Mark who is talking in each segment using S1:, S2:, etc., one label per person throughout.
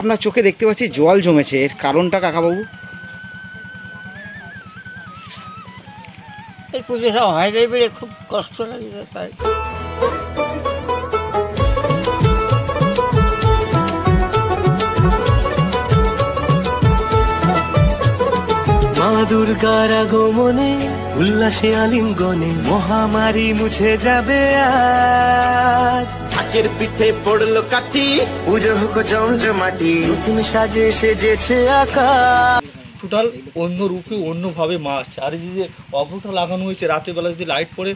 S1: আপনার চোখে দেখতে পাচ্ছি জল জমেছে, এর কারণটা কাকাবাবু?
S2: এই পুজোটা হয় নাই বলে খুব কষ্ট লাগে তাই।
S3: মা দুর্গার আগমনে উল্লাসে আলিঙ্গনে মহামারী মুছে যাবে আজ। ঢাকের পিঠে পড়লো কাঠি, পুজো হোক জমজমাটি, নতুন সাজে সেজেছে আকাশ।
S4: টোটাল অন্য রূপে অন্যভাবে মা আসছে। আর এই যে অভ্রটা লাগানো হয়েছে, রাতের বেলা যদি লাইট পড়ে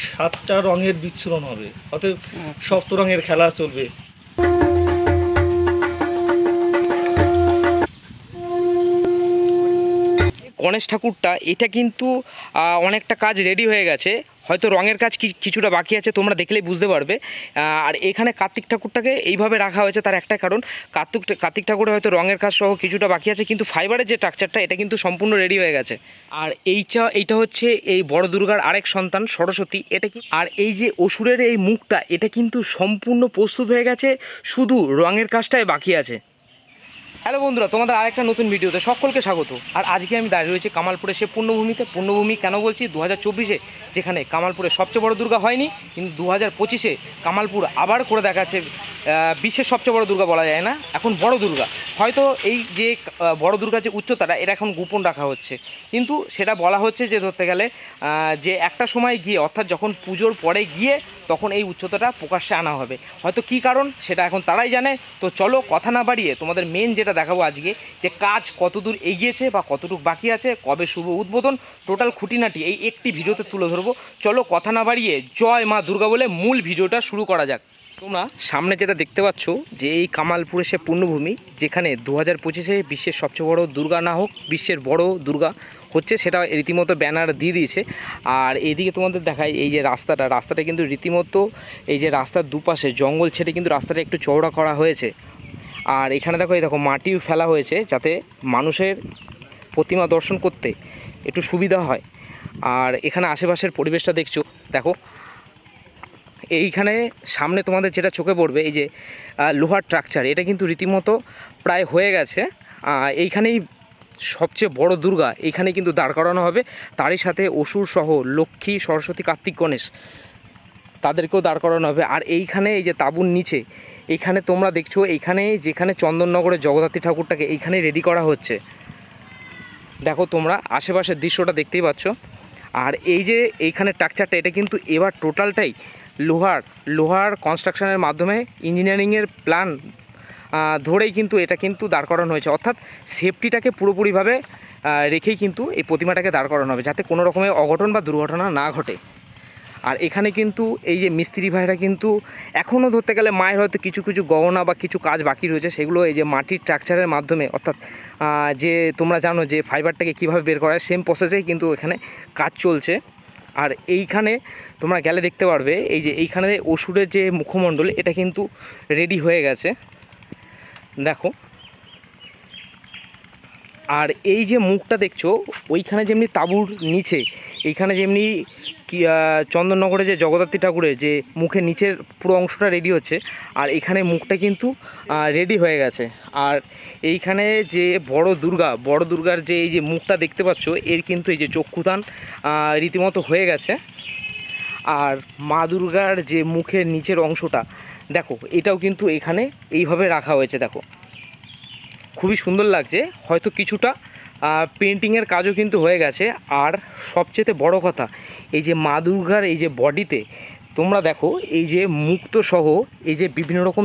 S4: 7টা রঙের বিচ্ছুরণ হবে, অতএব সপ্ত রঙের খেলা চলবে।
S1: গণেশ ঠাকুরটা এটা কিন্তু অনেকটা কাজ রেডি হয়ে গেছে, হয়তো রঙের কাজ কিছুটা বাকি আছে, তোমরা দেখলেই বুঝতে পারবে। আর এখানে কার্তিক ঠাকুরটাকে এইভাবে রাখা হয়েছে, তার একটা কারণ কার্তিক ঠাকুরের হয়তো রঙের কাজ সহ কিছুটা বাকি আছে, কিন্তু ফাইবারের যে স্ট্রাকচারটা এটা কিন্তু সম্পূর্ণ রেডি হয়ে গেছে। আর এইটা হচ্ছে এই বড় দুর্গার আরেক সন্তান সরস্বতী। এটা কি, আর এই যে অসুরের এই মুখটা এটা কিন্তু সম্পূর্ণ প্রস্তুত হয়ে গেছে, শুধু রঙের কাজটাই বাকি আছে। হ্যালো বন্ধুরা, তোমাদের আরেকটা নতুন ভিডিওতে সকলকে স্বাগত। আর আজকে আমি দাঁড়িয়ে রয়েছি কামালপুরে সে পূর্ণভূমিতে। পূর্ণভূমি কেন বলছি, 2024-এ যেখানে কামালপুরে সবচেয়ে বড় দুর্গা হয়নি, কিন্তু 2025-এ কামালপুর আবার করে দেখাচ্ছে বিশ্বের সবচেয়ে বড় দুর্গা বলা যায় না, এখন বড় দুর্গা। হয়তো এই যে বড় দুর্গার যে উচ্চতাটা এটা এখন গোপন রাখা হচ্ছে, কিন্তু সেটা বলা হচ্ছে যে ধরতে গেলে যে একটা সময় গিয়ে, অর্থাৎ যখন পুজোর পরে গিয়ে তখন এই উচ্চতাটা প্রকাশ্যে আনা হবে। হয়তো কী কারণ সেটা এখন তারাই জানে। তো চলো কথা না বাড়িয়ে তোমাদের মেন যেটা দেখাবো আজকে, যে কাজ কতদূর এগিয়েছে বা কতটুকু বাকি আছে, কবে শুভ উদ্বোধন, টোটাল খুঁটিনাটি এই একটি ভিডিওতে তুলে ধরবো। চলো কথা না বাড়িয়ে জয় মা দুর্গা বলে মূল ভিডিওটা শুরু করা যাক। তোমরা সামনে যেটা দেখতে পাচ্ছ যে এই কামালপুরে সে পূর্ণভূমি, যেখানে 2025-এ বিশ্বের সবচেয়ে বড় দুর্গা না হোক বিশ্বের বড় দুর্গা হচ্ছে, সেটা রীতিমতো ব্যানার দিয়ে দিয়েছে। আর এইদিকে তোমাদের দেখায় এই যে রাস্তাটা কিন্তু রীতিমতো এই যে রাস্তার দুপাশে জঙ্গল ছেড়ে কিন্তু রাস্তাটা একটু চওড়া করা হয়েছে। আর এখানে দেখো, এই দেখো মাটিও ফেলা হয়েছে যাতে মানুষের প্রতিমা দর্শন করতে একটু সুবিধা হয়। আর এখানে আশেপাশের পরিবেশটা দেখছো, দেখো এইখানে সামনে তোমাদের যেটা চোখে পড়বে এই যে লোহার স্ট্রাকচার, এটা কিন্তু রীতিমতো প্রায় হয়ে গেছে। এইখানেই সবচেয়ে বড় দুর্গা এইখানে কিন্তু দাঁড় করানো হবে, তারই সাথে অসুর সহ লক্ষ্মী, সরস্বতী, কার্তিক, গণেশ তাদেরকেও দাঁড় করানো হবে। আর এইখানে এই যে তাঁবুর নিচে এইখানে তোমরা দেখছো, এইখানে যেখানে চন্দননগরের জগদ্ধাত্রী ঠাকুরটাকে এইখানে রেডি করা হচ্ছে। দেখো তোমরা আশেপাশের দৃশ্যটা দেখতেই পাচ্ছ। আর এই যে এইখানে স্ট্রাকচারটা এটা কিন্তু এবার টোটালটাই লোহার কনস্ট্রাকশনের মাধ্যমে ইঞ্জিনিয়ারিংয়ের প্ল্যান ধরেই কিন্তু এটা কিন্তু দাঁড় করানো হয়েছে, অর্থাৎ সেফটিটাকে পুরোপুরিভাবে রেখেই কিন্তু এই প্রতিমাটাকে দাঁড় করানো হবে, যাতে কোনো রকমের অঘটন বা দুর্ঘটনা না ঘটে। আর এখানে কিন্তু এই যে মিস্ত্রি ভাইরা কিন্তু এখনও ধরতে গেলে মায়ের হয়তো কিছু কিছু গহনা বা কিছু কাজ বাকি রয়েছে, সেগুলো এই যে মাটির স্ট্রাকচারের মাধ্যমে, অর্থাৎ যে তোমরা জানো যে ফাইবারটাকে কীভাবে বের করা হয়, সেম প্রসেসেই কিন্তু এখানে কাজ চলছে। আর এইখানে তোমরা গেলে দেখতে পারবে এই যে এইখানে অসুরের যে মুখমণ্ডল এটা কিন্তু রেডি হয়ে গেছে, দেখো। আর এই যে মুখটা দেখছো ওইখানে যেমনি তাঁবুর নিচে এইখানে যেমনি চন্দননগরে যে জগদ্ধাত্রী ঠাকুরের যে মুখের নিচের পুরো অংশটা রেডি হচ্ছে, আর এখানে মুখটা কিন্তু রেডি হয়ে গেছে। আর এইখানে যে বড় দুর্গার যে এই যে মুখটা দেখতে পাচ্ছ, এর কিন্তু এই যে চক্ষুদান রীতিমতো হয়ে গেছে। আর মা দুর্গার যে মুখের নিচের অংশটা দেখো, এটাও কিন্তু এখানে এইভাবে রাখা হয়েছে, দেখো খুবই সুন্দর লাগছে। হয়তো কিছুটা পেন্টিংয়ের কাজও কিন্তু হয়ে গেছে। আর সবচেয়ে বড় কথা, এই যে মা দুর্গার এই যে বডিতে তোমরা দেখো এই যে মুক্তসহ এই যে বিভিন্ন রকম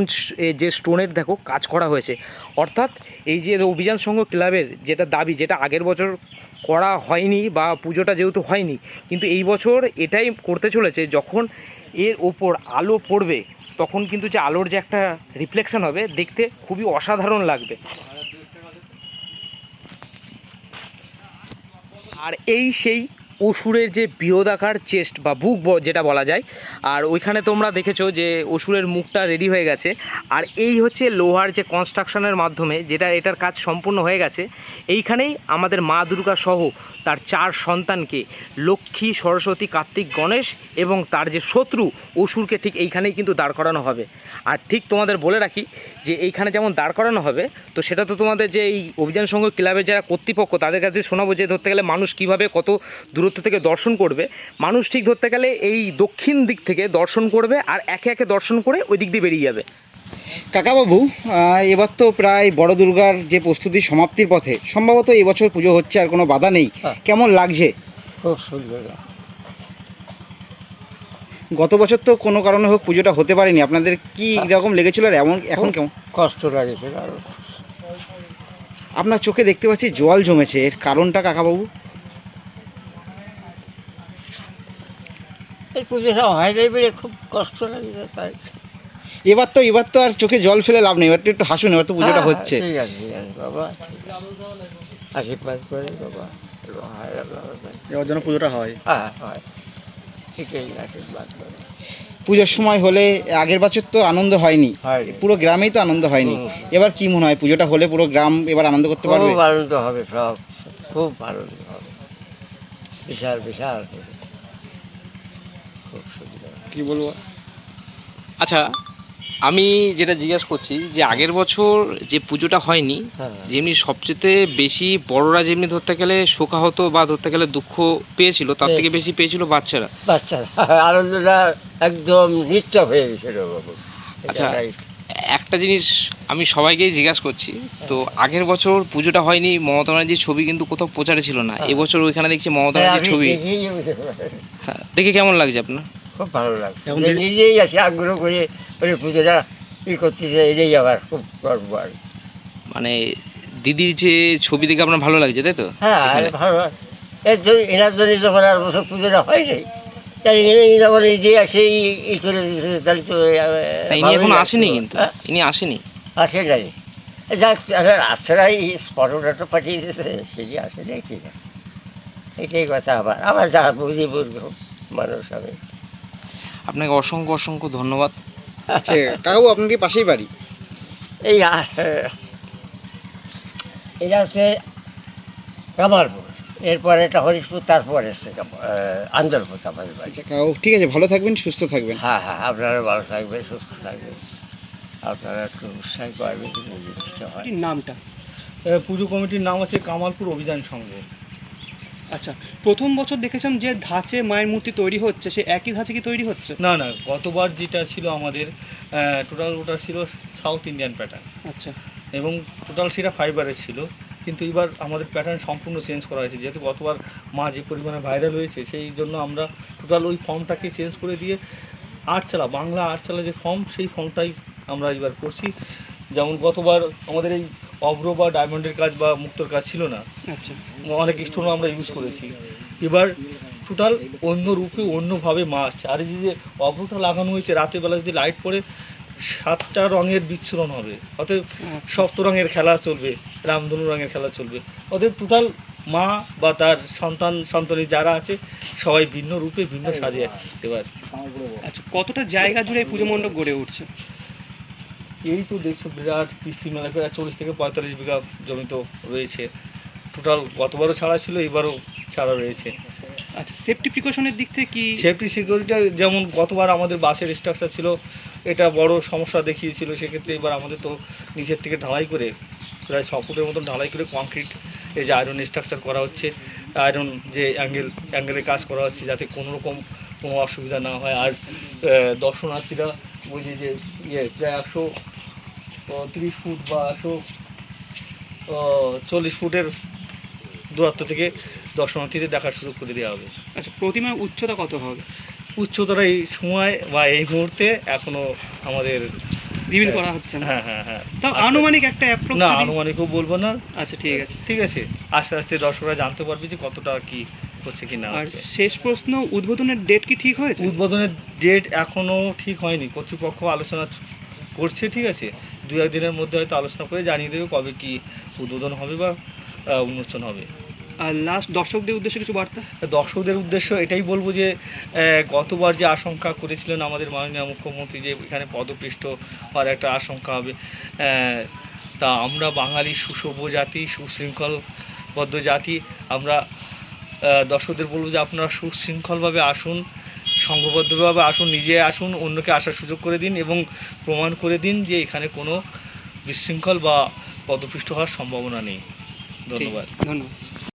S1: যে স্টোনের দেখো কাজ করা হয়েছে, অর্থাৎ এই যে অভিযান সংঘ ক্লাবের যেটা দাবি, যেটা আগের বছর করা হয়নি বা পুজোটা যেহেতু হয়নি, কিন্তু এই বছর এটাই করতে চলেছে, যখন এর ওপর আলো পড়বে তখন কিন্তু যে আলোর যে একটা রিফ্লেকশন হবে, দেখতে খুবই অসাধারণ লাগবে। আর এই সেই অসুরের যে বৃহদাকার চেস্ট বা বুক যেটা বলা যায়, আর ওইখানে তোমরা দেখেছো যে অসুরের মুখটা রেডি হয়ে গেছে। আর এই হচ্ছে লোহার যে কনস্ট্রাকশনের মাধ্যমে যেটা এটার কাজ সম্পূর্ণ হয়ে গেছে। এইখানেই আমাদের মা দুর্গা সহ তার 4 সন্তানকে লক্ষ্মী, সরস্বতী, কার্তিক, গণেশ এবং তার যে শত্রু অসুরকে ঠিক এইখানেই কিন্তু দাঁড় করানো হবে। আর ঠিক তোমাদের বলে রাখি যে এইখানে যেমন দাঁড় করানো হবে, তো সেটা তো তোমাদের যে এই অভিযান সংঘ ক্লাবের যারা কর্তৃপক্ষ তাদের কাছে শোনাবো যে ধরতে গেলে মানুষ কিভাবে কত দূরত্ব থেকে দর্শন করবে। মানুষ ঠিক ধরতে গেলে এই দক্ষিণ দিক থেকে দর্শন করবে আর একে একে দর্শন করে ওই দিক দিয়ে বেরিয়ে যাবে।
S5: কাকাবাবু, এবার তো প্রায় বড় দুর্গার যে প্রস্তুতি সমাপ্তির পথে, সম্ভবত এবছর পুজো হচ্ছে, আর কোনো বাধা নেই,
S2: হ্যাঁ।
S5: কেমন লাগছে?
S2: খুব সুন্দর।
S5: গত বছর তো কোনো কারণে হোক পুজোটা হতে পারেনি, আপনাদের কি এরকম লেগেছিল আর এখন কেমন?
S2: কষ্ট লাগেছে আরো।
S5: আপনার চোখে দেখতে পাচ্ছি জল জমেছে, এর কারণটা কাকাবাবু?
S2: এই পুজোটা হয় নাই বলে খুব কষ্ট লাগেছে তাই।
S5: এবার তো আর চোখে জল ফেলে লাভ নেই, এবার তো একটু হাসুন, এবার তো পুজোটা
S2: হ্যাঁ,
S5: হচ্ছে।
S2: ঠিক আছে বাবা, ঠিক আছে। আশীর্বাদ করে বাবা, হয় বাবা।
S5: এবার যেন পুজোটা হয়।
S2: হ্যাঁ হয়, ঠিকই আশীর্বাদ করে।
S5: পুজোর সময় হলে আগের বছর তো আনন্দ হয়নি,
S2: হয়নি।
S5: পুরো গ্রামেই তো আনন্দ হয়নি। এবার কি মনে হয় পুজোটা হলে পুরো গ্রাম এবার আনন্দ করতে পারবে?
S2: খুব আনন্দ হবে, সব খুব আনন্দ হবে, বিশাল বিশাল হবে। খুব সুন্দর।
S5: কি বলবো?
S1: আচ্ছা, আমি যেটা জিজ্ঞেস করছি যে আগের বছর যে পুজোটা হয়নি,
S2: হ্যাঁ।
S1: যেমনি সবচেয়ে বেশি বড়রা যেমনি ধরতে গেলে শোকাহত বা ধরতে গেলে দুঃখ পেয়েছিল, তার থেকে বেশি পেয়েছিল বাচ্চারা।
S2: বাচ্চারা আনন্দটা একদম নৃত্য হয়ে গেছিল বাবু।
S1: আচ্ছা, একটা জিনিস আমি সবাইকেই জিজ্ঞাসা করছি, তো আগের বছর পুজোটা হয়নি, মমতা ব্যানার্জির ছবি কিন্তু কোথাও প্রচারে ছিল না, এবছর ওইখানে দেখছি মমতা ব্যানার্জির ছবি। হ্যাঁ, দেখে কেমন লাগছে আপনার?
S2: খুব ভালো লাগছে,
S5: এখন
S2: যে নিজেই আসে আগ্রহ করে ওই পুজোটা করতেছে, এটাই আবার খুব গর্ব আর কি।
S1: মানে দিদির যে ছবি দেখে আপনার ভালো লাগছে, তাই তো?
S2: হ্যাঁ
S1: এখানে।
S2: ভালো। এর জন্য এনার জন্য যখন আর বছর পুজোটা হয় নাই, তাহলে ইনি যখন এই যে আসে ই করে দিয়েছে, তাহলে তো
S1: না, ইনি এখন আসেনি, কিন্তু ইনি আসেনি।
S2: আসে নাই। যাক, আশ্রয় ফটোটা তো পাঠিয়ে দিয়েছে, সেই আসে নাই, ঠিক আছে, এটাই কথা। আবার যা বুঝি বুঝবো মানুষ আমি।
S1: আপনাকে অসংখ্য অসংখ্য ধন্যবাদ।
S5: কাকাবাবু, আপনার কি পাশেই বাড়ি?
S2: এই এটা হচ্ছে কামালপুর, এরপরে এটা হরিশপুর, তারপরে এসছে আন্দরপুর আমার বাড়ি।
S5: কাকাবাবু ঠিক আছে, ভালো থাকবেন, সুস্থ থাকবেন।
S2: হ্যাঁ হ্যাঁ, আপনারা ভালো থাকবেন, সুস্থ থাকবেন, আপনারা একটু উৎসাহ করবেন যদি জিনিসটা হয়।
S6: নামটা?
S4: পুজো কমিটির নাম আছে কামালপুর অভিযান সংঘ।
S6: আচ্ছা, প্রথম বছর দেখেছিলাম যে ধাঁচে মায়ের মূর্তি তৈরি হচ্ছে, সে একই ধাঁচে কি তৈরি হচ্ছে?
S4: না না, গতবার যেটা ছিল আমাদের টোটাল ওটা ছিল সাউথ ইন্ডিয়ান প্যাটার্ন,
S6: আচ্ছা,
S4: এবং টোটাল সেটা ফাইবারের ছিল। কিন্তু এবার আমাদের প্যাটার্ন সম্পূর্ণ চেঞ্জ করা হয়েছে, যেহেতু গতবার মা যে পরিমাণে ভাইরাল হয়েছে, সেই জন্য আমরা টোটাল ওই ফর্মটাকে চেঞ্জ করে দিয়ে আটচালা, বাংলা আটচালা যে ফর্ম, সেই ফর্মটাই আমরা এবার করছি। যেমন গতবার আমাদের এই অভ্র বা ডায়মন্ডের কাজ বা মুক্তোর কাজ ছিল না,
S6: আচ্ছা,
S4: অনেক স্টোনও আমরা ইউজ করেছি। এবার টোটাল অন্য রূপে অন্যভাবে মা আসছে। আর এই যে অভ্রটা লাগানো হয়েছে, রাতের বেলা যদি লাইট পড়ে 7টা রঙের বিচ্ছুরণ হবে, অতএব সপ্ত রঙের খেলা চলবে, রামধনু রঙের খেলা চলবে। অতএব টোটাল মা বা তার সন্তানী যারা আছে সবাই ভিন্ন রূপে ভিন্ন সাজে এবার।
S6: আচ্ছা, কতটা জায়গা জুড়ে এই পুজো মণ্ডপ গড়ে উঠছে?
S4: এই তো দেখছো বিরাট কিস্তি মেলা করে 40 থেকে 45 বিঘা জমি তো রয়েছে। টোটাল গতবারও ছাড়া ছিল, এবারও ছাড়া রয়েছে।
S6: আচ্ছা, সেফটি প্রিকশনের দিক থেকে কি?
S4: সেফটি সিকিউরিটি যেমন গতবার আমাদের বাসের স্ট্রাকচার ছিল, এটা বড় সমস্যা দেখিয়েছিল, সেক্ষেত্রে এবার আমাদের তো নিচের থেকে ঢালাই করে প্রায় 6 ফুটের মতন ঢালাই করে কংক্রিট এই যে আয়রন স্ট্রাকচার করা হচ্ছে, আয়রন যে অ্যাঙ্গেলের কাজ করা হচ্ছে, যাতে কোনো রকম কোনো অসুবিধা না হয়। আর দর্শনার্থীরা ওই যে প্রায় 130 ফুট বা 140 ফুটের দূরত্ব থেকে দর্শনার্থীদের দেখার সুযোগ করে দেওয়া হবে।
S6: আচ্ছা, প্রতিমার উচ্চতা কত হবে?
S4: উচ্চতারা এই সময় বা এই মুহূর্তে এখনো আমাদের
S6: রিভিল করা হচ্ছে না?
S4: হ্যাঁ হ্যাঁ হ্যাঁ,
S6: তাও আনুমানিক একটা অ্যাপ্রক্স?
S4: না আনুমানিকও বলবো না।
S6: আচ্ছা, ঠিক আছে।
S4: ঠিক আছে, আস্তে আস্তে দর্শকরা জানতে পারবে যে কতটা কি হচ্ছে কি না
S6: আর
S4: হচ্ছে।
S6: শেষ প্রশ্ন, উদ্বোধনের ডেট কি ঠিক হয়েছে?
S4: উদ্বোধনের ডেট এখনো ঠিক হয়নি, কর্তৃপক্ষ আলোচনা করছে। ঠিক আছে, 2-1 দিনের মধ্যে হয়তো আলোচনা করে জানিয়ে দেবে কবে কি উদ্বোধন হবে বা উন্মোচন হবে।
S6: আর লাস্ট দর্শকদের উদ্দেশ্যে কিছু বার্তা?
S4: দর্শকদের উদ্দেশ্য এটাই বলবো যে গতবার যে আশঙ্কা করেছিলেন আমাদের মাননীয় মুখ্যমন্ত্রী যে এখানে পদপৃষ্ট হওয়ার একটা আশঙ্কা হবে, তা আমরা বাঙালি সুসভ্য জাতি, সুশৃঙ্খলবদ্ধ জাতি, আমরা দর্শকদের বলবো যে আপনারা সুশৃঙ্খলভাবে আসুন, সংঘবদ্ধভাবে আসুন, নিজে আসুন, অন্যকে আসার সুযোগ করে দিন এবং প্রমাণ করে দিন যে এখানে কোনো বিশৃঙ্খল বা পদপৃষ্ট হওয়ার সম্ভাবনা নেই। ধন্যবাদ।
S6: ধন্যবাদ।